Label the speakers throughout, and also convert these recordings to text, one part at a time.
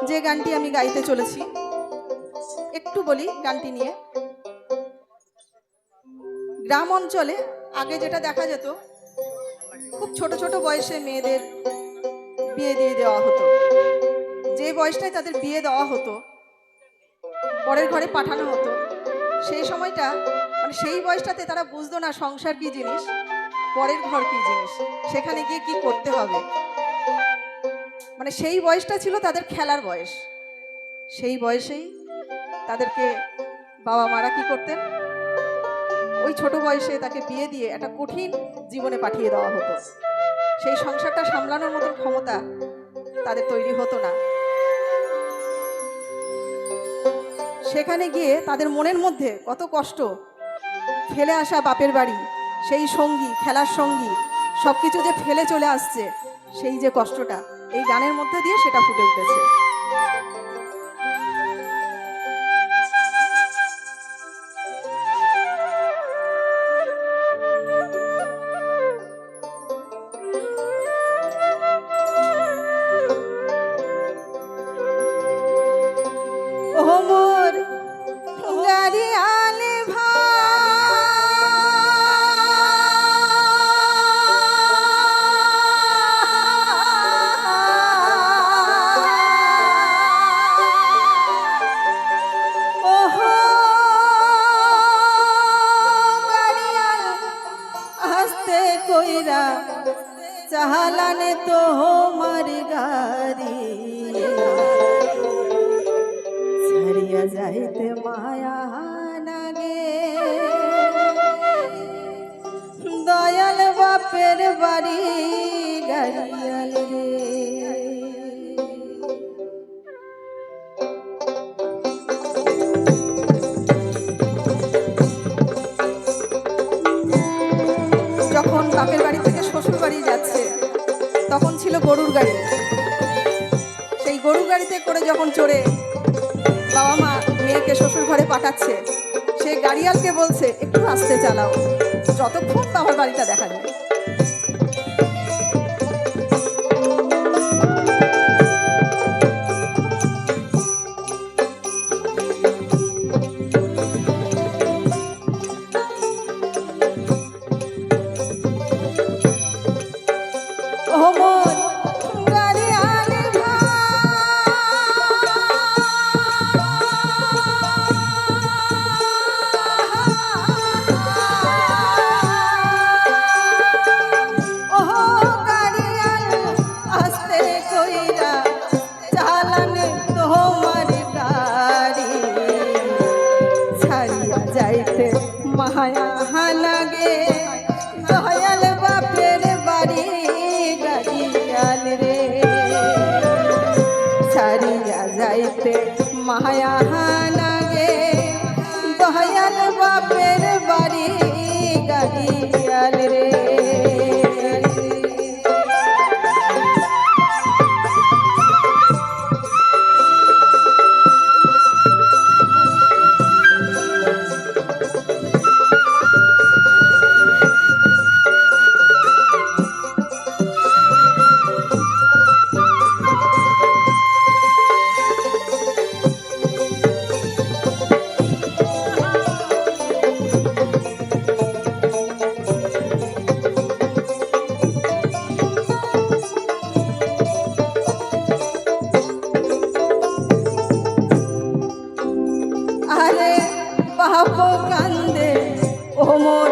Speaker 1: যে গানটি আমি গাইতে চলেছি একটু বলি গানটি নিয়ে। গ্রাম অঞ্চলে আগে যেটা দেখা যেত, খুব ছোট ছোট বয়সে মেয়েদের বিয়ে দিয়ে দেওয়া হতো। যে বয়সটায় তাদের বিয়ে দেওয়া হতো, পরের ঘরে পাঠানো হতো, সেই সময়টা মানে সেই বয়সটাতে তারা বুঝতো না সংসার কি জিনিস, পরের ঘর কি জিনিস, সেখানে গিয়ে কি করতে হবে। মানে সেই বয়সটা ছিল তাদের খেলার বয়স। সেই বয়সেই তাদেরকে বাবা মারা কি করতেন, ওই ছোট বয়সে তাকে বিয়ে দিয়ে একটা কঠিন জীবনে পাঠিয়ে দেওয়া হতো। সেই সংসারটা সামলানোর মতন ক্ষমতা তাদের তৈরি হতো না। সেখানে গিয়ে তাদের মনের মধ্যে কত কষ্ট, ফেলে আসা বাপের বাড়ি, সেই সঙ্গী, খেলার সঙ্গী, সব কিছু যে ফেলে চলে আসছে, সেই যে কষ্টটা এই গানের মধ্যে দিয়ে সেটা ফুটে উঠেছে। ও মোর গাড়িয়ালে কইরা চালানে তো আমার গাড়ি, ছাড়িয়া যাইতে মায়া লাগে, দয়াল বাপের বাড়ি গাড়িয়াল রে। যখন বাপের বাড়ি থেকে শ্বশুর বাড়ি যাচ্ছে, তখন ছিল গরুর গাড়ি। সেই গরুর গাড়িতে করে যখন চড়ে বাবা মা মেয়েকে শ্বশুর ঘরে পাঠাচ্ছে, সে গাড়িয়ালকে বলছে একটু আস্তে চালাও, যতক্ষণ বাবার বাড়িটা দেখা যায়। মায়া লাগে দয়াল বাপের বাড়ি গাড়িয়াল রে, ছাড়িয়া যাইতে মায়া লাগে দয়াল বাপের বাড়ি গাড়িয়াল রে। আরে বাপ কান্দে ও মোর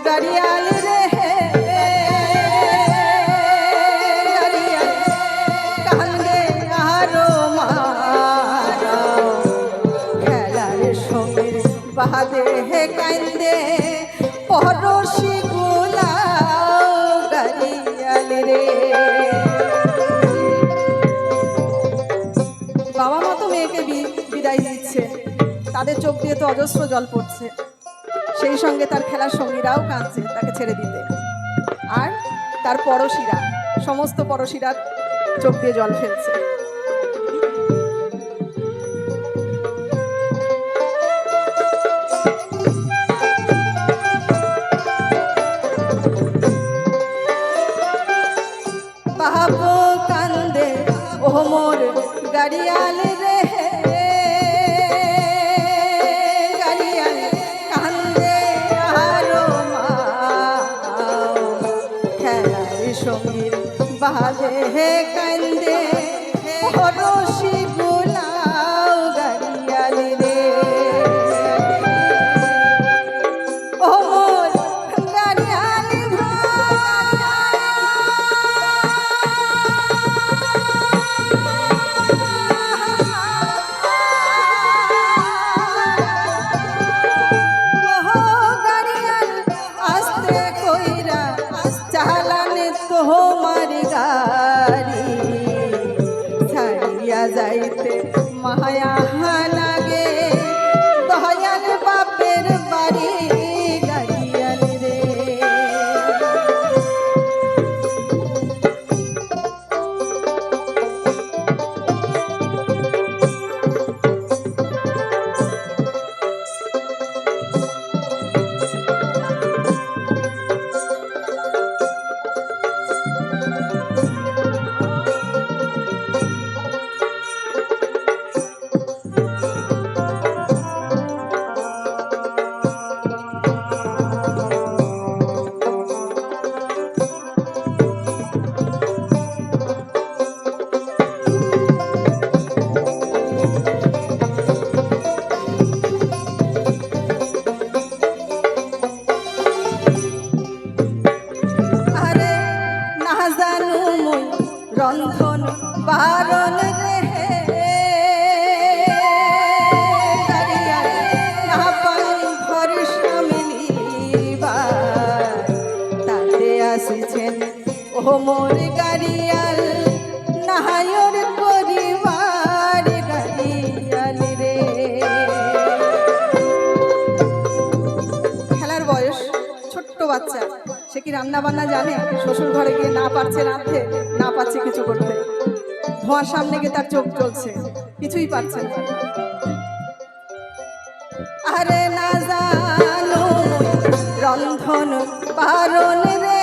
Speaker 1: গাড়িয়াল রে, কান্দে আরো মারা খেলার সঙ্গে বাদে হে কান্দে পরশি গুলা গাড়িয়াল রে। বাবা মা তো মেয়েকে বিদায় দিচ্ছে, তাদের চোখ দিয়ে তো অজস্র জল পড়ছে, সেই সঙ্গে তার খেলার সঙ্গীরাও কাঁদছে তাকে ছেড়ে দিতে, আর তার পড়শিরা, সমস্ত পড়শিরা চোখ দিয়ে জল ফেলছে। বাবু কান্দে ও মোর গাড়িয়াল রে গাড়িয়াল কান্দে আরো মা খেলার সঙ্গীর বাজে কান্দে রশি গুলাও গাড়িয়াল রে ও মোর গাড়িয়াল তোমার গাড়ি ছাড়িয়া যাইতে মায়া লাগে দয়াল বাপের বাড়ি গাড়িয়াল রে রন্ধন বারণ রে গাড়িয়াল না পাই ঘর সামলিবার তাতে আসিছেন ও মোর গাড়িয়াল নাহায়র করিবার গাড়িয়াল রে খেলার বয়স ছোট্ট বাচ্চা সে কি রান্না বান্না জানে শ্বশুর ঘরে গিয়ে না পারছে রাঁধতে না পারছে কিছু করতে ধোঁয়ার সামনে গিয়ে তার চোখ জ্বলছে কিছুই পারছে না আরে না জানো রন্ধন বারণ রে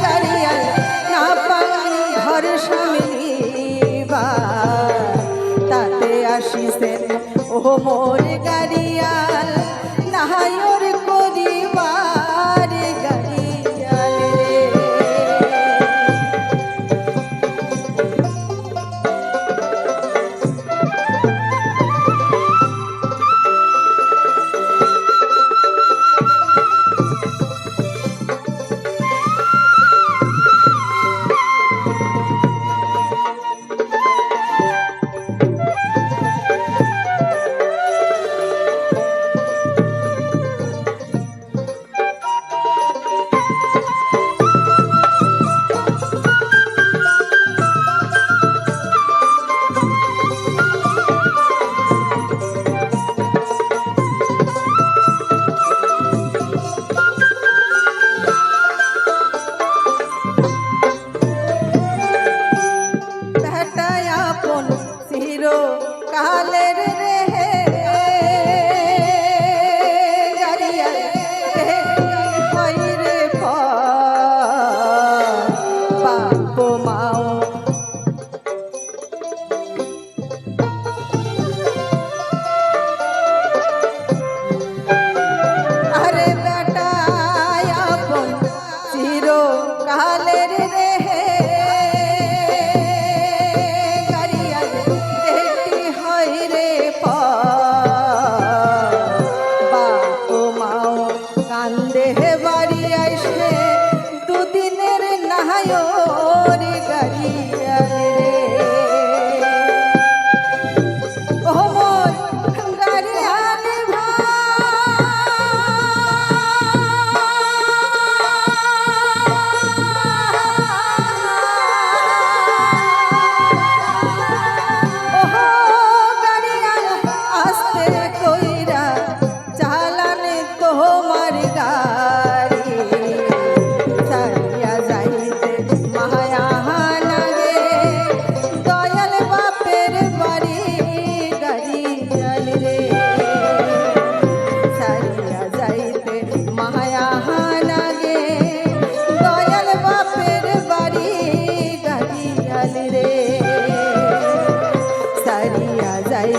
Speaker 1: গাড়িয়াল না পাই ঘর সামলিবার তাতে আসিছেন ও মোর গাড়িয়াল নাহায়র করিবার গাড়িয়াল রে কালের রে গাড়িয়াল হয় রে বাপ মাও আরে বেটা আপন চির কালের রে কান্দে বাড়ি আইসে দুদিনের নাহায়র গাড়িয়াল রে ও মোর গাড়িয়াল গাড়িয়াল আস্তে কইরা চালানে তোমার গাড়ি ছাড়িয়া যাইতে মায়া লাগে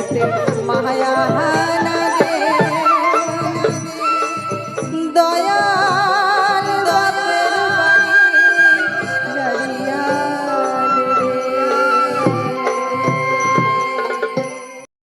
Speaker 1: হইতে মায়া লাগে দয়া